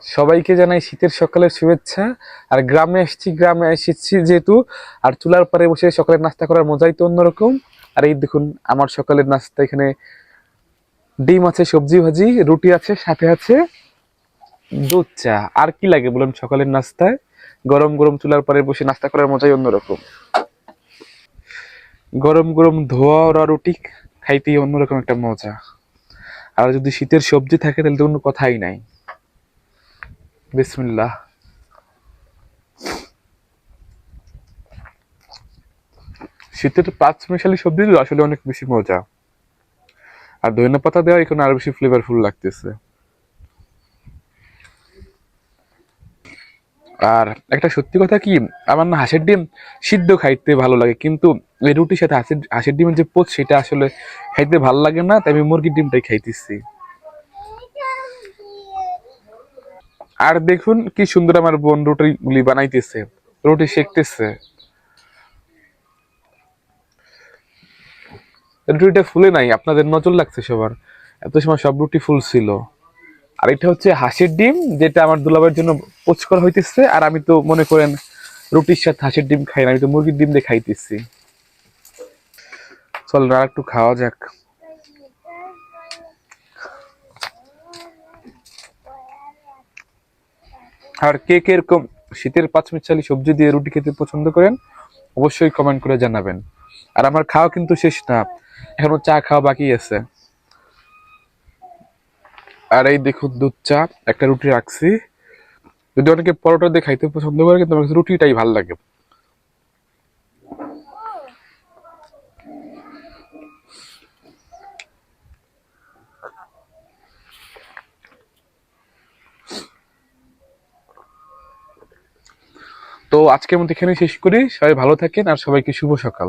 সবাইকে জানাই শীতের সকালের শুভেচ্ছা। আর গ্রামে এসেছি যেহেতু, আর চুলার পাড়ে বসে সকালের নাস্তা করার মজাই তো অন্যরকম। আর এই দেখুন আমার সকালের নাস্তা, এখানে ডিম আছে, সবজি ভাজি, রুটি আছে, সাথে আছে দুধ চা। আর কি লাগে বলুন সকালের নাস্তায়? গরম গরম চুলার পাড়ে বসে নাস্তা করার মজাই অন্যরকম। গরম গরম ধোয়া ওরা রুটি খাইতেই অন্যরকম একটা মজা। আর যদি শীতের সবজি থাকে তাহলে তো কোনো কথাই নাই। বিসমিল্লাহ। শীতের পাঁচ মিশালি সবজি আসলে অনেক বেশি মজা। আর ধনিয়া পাতা দেওয়া এখানে আরো বেশি ফ্লেভারফুল লাগতেছে। আর একটা সত্যি কথা কি, আমার না হাঁসের ডিম সিদ্ধ খাইতে ভালো লাগে, কিন্তু এই রুটির সাথে হাঁসের হাঁসের ডিমের যে পোচ সেটা আসলে খাইতে ভালো লাগে না, তাই আমি মুরগির ডিমটাই খাইতেছি। আর দেখুন কি সুন্দর আমার বোন রুটি গুলি বানাইতেছে, রুটি সেকতেছে। রুটিটা ফুলে নাই, আপনাদের নজর লাগছে সবার, এত সময় সব রুটি ফুল ছিল। আর এটা হচ্ছে হাঁসের ডিম, যেটা আমার দুলাভাইয়ের জন্য পোচ করা হইতেছে। আর আমি তো মনে করেন রুটির সাথে হাঁসের ডিম খাই না, আমি তো মুরগির ডিম দিয়ে খাইতেছি। চল না একটু খাওয়া যাক। আর কে কে এরকম শীতের পাঁচমিশালি সবজি দিয়ে রুটি খেতে পছন্দ করেন অবশ্যই কমেন্ট করে জানাবেন। আর আমার খাওয়া কিন্তু শেষ না, এখনো চা খাওয়া বাকি আছে। আর এই দেখুন দুধ চা, একটা রুটি রাখছি। যদি অনেকে পরোটা দিয়ে খাইতে পছন্দ করে, কিন্তু আমার কাছে রুটিটাই ভালো লাগে। তো আজকের মতো এখানে শেষ করি, সবাই ভালো থাকেন আর সবাইকে শুভ সকাল।